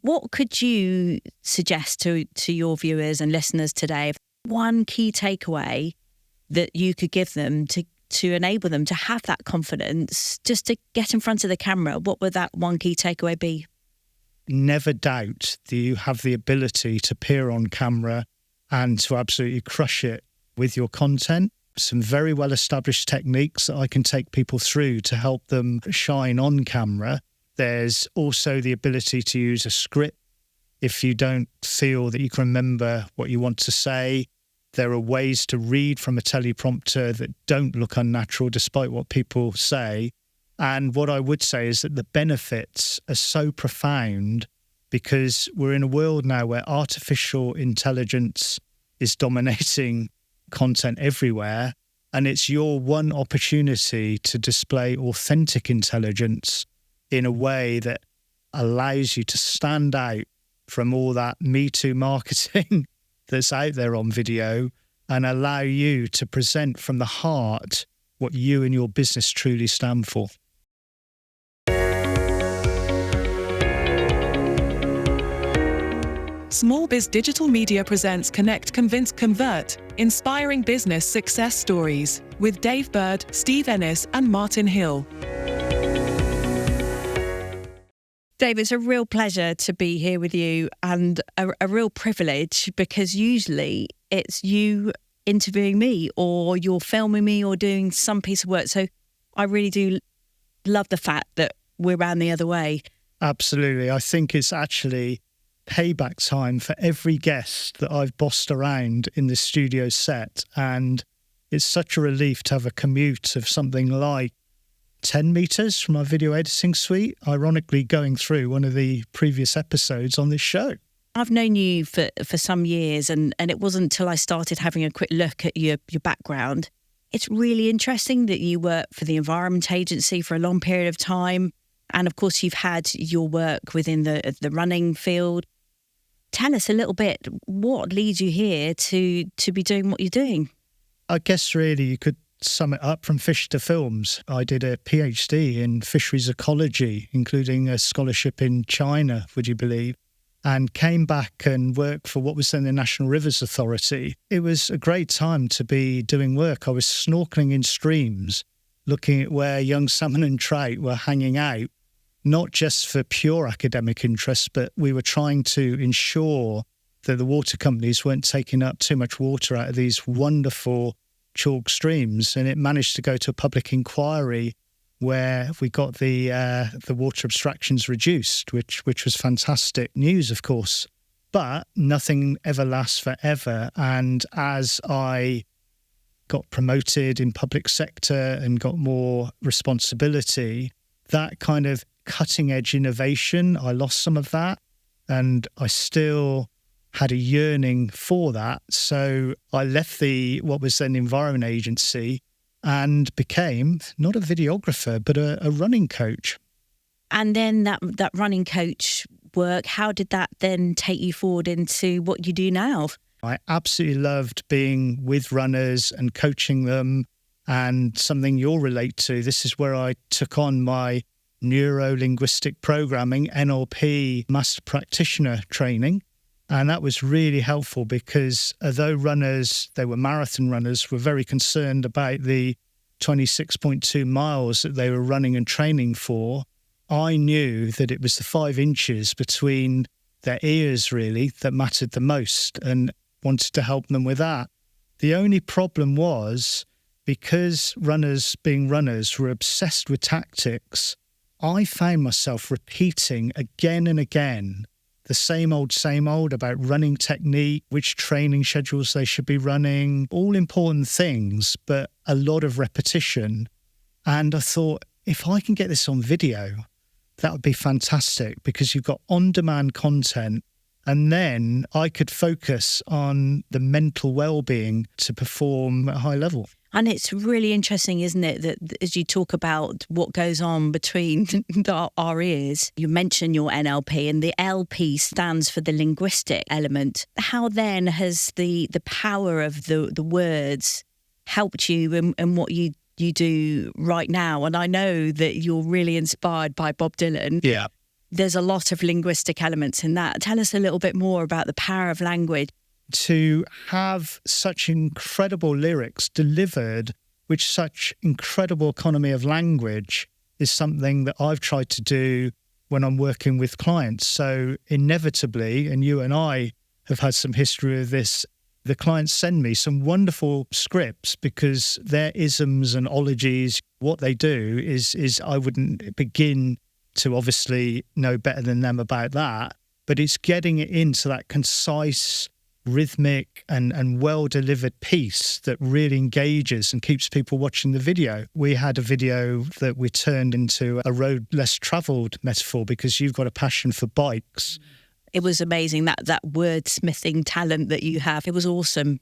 What could you suggest to your viewers and listeners today? One key takeaway that you could give them to enable them to have that confidence just to get in front of the camera, what would that one key takeaway be? Never doubt that you have the ability to appear on camera and to absolutely crush it with your content. Some very well-established techniques that I can take people through to help them shine on camera. There's also the ability to use a script if you don't feel that you can remember what you want to say. There are ways to read from a teleprompter that don't look unnatural despite what people say. And what I would say is that the benefits are so profound because we're in a world now where artificial intelligence is dominating content everywhere. And it's your one opportunity to display authentic intelligence in a way that allows you to stand out from all that Me Too marketing that's out there on video and allow you to present from the heart what you and your business truly stand for. Small Biz Digital Media presents Connect, Convince, Convert, Inspiring Business Success Stories with Dave Bird, Steve Ennis and Martin Hill. Dave, it's a real pleasure to be here with you and a real privilege because usually it's you interviewing me or you're filming me or doing some piece of work. So I really do love the fact that we're round the other way. Absolutely. I think it's actually payback time for every guest that I've bossed around in the studio set. And it's such a relief to have a commute of something like 10 meters from our video editing suite, ironically going through one of the previous episodes on this show. I've known you for some years and it wasn't until I started having a quick look at your background. It's really interesting that you worked for the Environment Agency for a long period of time. And of course, you've had your work within the running field. Tell us a little bit, what leads you here to be doing what you're doing? I guess really you could sum it up from fish to films. I did a PhD in fisheries ecology, including a scholarship in China, would you believe, and came back and worked for what was then the National Rivers Authority. It was a great time to be doing work. I was snorkeling in streams, looking at where young salmon and trout were hanging out, not just for pure academic interest, but we were trying to ensure that the water companies weren't taking up too much water out of these wonderful chalk streams. And it managed to go to a public inquiry where we got the water abstractions reduced, which was fantastic news, of course. But nothing ever lasts forever. And as I got promoted in public sector and got more responsibility, that kind of cutting edge innovation, I lost some of that. And I still had a yearning for that. So I left what was then the Environment Agency and became not a videographer, but a running coach. And then that running coach work, how did that then take you forward into what you do now? I absolutely loved being with runners and coaching them, and something you'll relate to. This is where I took on my Neuro Linguistic Programming, NLP, Master Practitioner training. And that was really helpful because although runners, they were marathon runners, were very concerned about the 26.2 miles that they were running and training for, I knew that it was the 5 inches between their ears really that mattered the most and wanted to help them with that. The only problem was because runners, being runners, were obsessed with tactics, I found myself repeating again and again the same old about running technique, which training schedules they should be running, all important things, but a lot of repetition. And I thought, if I can get this on video, that would be fantastic because you've got on-demand content and then I could focus on the mental well-being to perform at a high level. And it's really interesting, isn't it, that as you talk about what goes on between our ears, you mention your NLP and the LP stands for the linguistic element. How then has the power of the words helped you in what you do right now? And I know that you're really inspired by Bob Dylan. Yeah. There's a lot of linguistic elements in that. Tell us a little bit more about the power of language. To have such incredible lyrics delivered with such incredible economy of language is something that I've tried to do when I'm working with clients. So inevitably, and you and I have had some history of this, the clients send me some wonderful scripts because their isms and ologies, what they do is I wouldn't begin to obviously know better than them about that, but it's getting it into that concise, rhythmic and well-delivered piece that really engages and keeps people watching the video. We had a video that we turned into a road less travelled metaphor because you've got a passion for bikes. It was amazing, that wordsmithing talent that you have. It was awesome.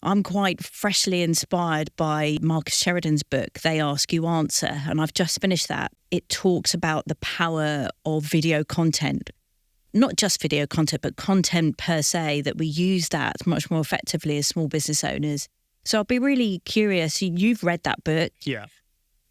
I'm quite freshly inspired by Marcus Sheridan's book, They Ask You Answer, and I've just finished that. It talks about the power of video content. Not just video content, but content per se, that we use that much more effectively as small business owners. So I'd be really curious. You've read that book. Yeah.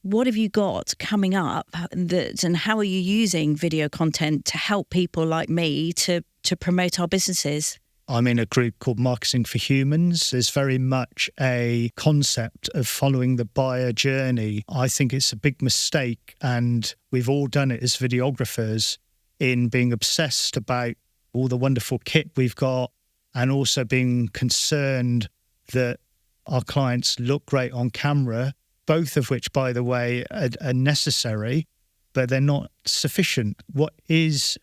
What have you got coming up and how are you using video content to help people like me to promote our businesses? I'm in a group called Marketing for Humans. There's very much a concept of following the buyer journey. I think it's a big mistake, and we've all done it as videographers, in being obsessed about all the wonderful kit we've got and also being concerned that our clients look great on camera, both of which, by the way, are necessary, but they're not sufficient. What is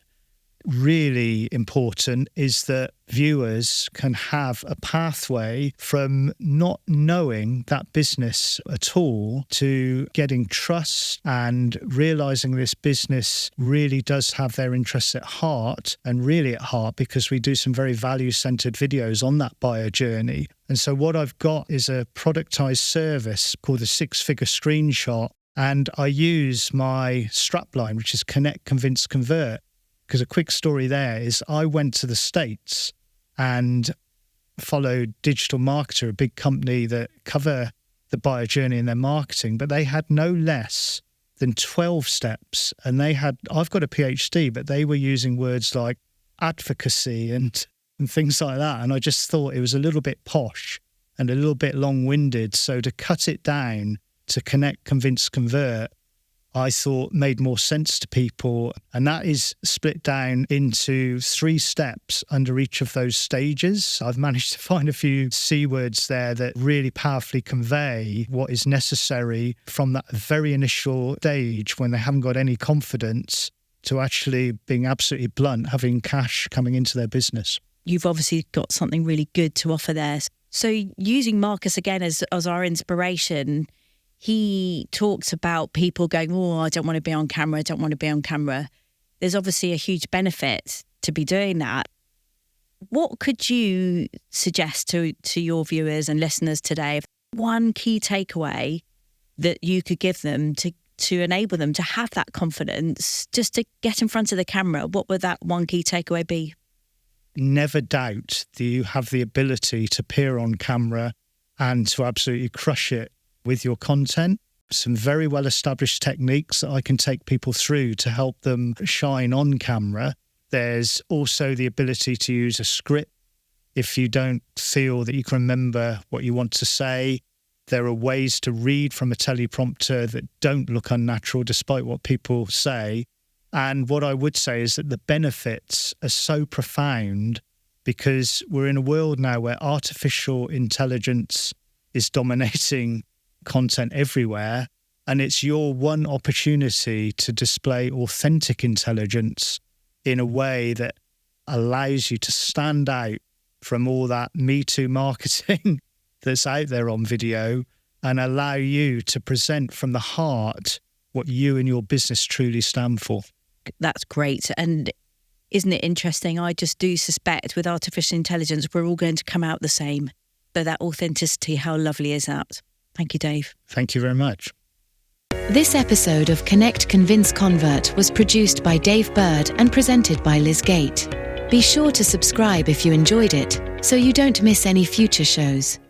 really important is that viewers can have a pathway from not knowing that business at all to getting trust and realizing this business really does have their interests at heart, and really at heart, because we do some very value-centered videos on that buyer journey. And so what I've got is a productized service called the 6-Figure Screenshot, and I use my strapline, which is Connect, Convince, Convert. Because a quick story there is I went to the States and followed Digital Marketer, a big company that cover the buyer journey in their marketing, but they had no less than 12 steps. And I've got a PhD, but they were using words like advocacy and things like that. And I just thought it was a little bit posh and a little bit long-winded. So to cut it down to Connect, Convince, Convert, I thought made more sense to people. And that is split down into 3 steps under each of those stages. I've managed to find a few C words there that really powerfully convey what is necessary from that very initial stage when they haven't got any confidence to actually being absolutely blunt, having cash coming into their business. You've obviously got something really good to offer there. So using Marcus again as our inspiration, he talks about people going, oh, I don't want to be on camera, I don't want to be on camera. There's obviously a huge benefit to be doing that. What could you suggest to your viewers and listeners today? One key takeaway that you could give them to enable them to have that confidence just to get in front of the camera. What would that one key takeaway be? Never doubt that you have the ability to appear on camera and to absolutely crush it with your content. Some very well-established techniques that I can take people through to help them shine on camera. There's also the ability to use a script. If you don't feel that you can remember what you want to say, there are ways to read from a teleprompter that don't look unnatural despite what people say. And what I would say is that the benefits are so profound because we're in a world now where artificial intelligence is dominating content everywhere, and it's your one opportunity to display authentic intelligence in a way that allows you to stand out from all that Me Too marketing that's out there on video and allow you to present from the heart what you and your business truly stand for. That's great. And isn't it interesting? I just do suspect with artificial intelligence, we're all going to come out the same. But that authenticity, how lovely is that? Thank you, Dave. Thank you very much. This episode of Connect, Convince, Convert was produced by Dave Bird and presented by Liz Gate. Be sure to subscribe if you enjoyed it, so you don't miss any future shows.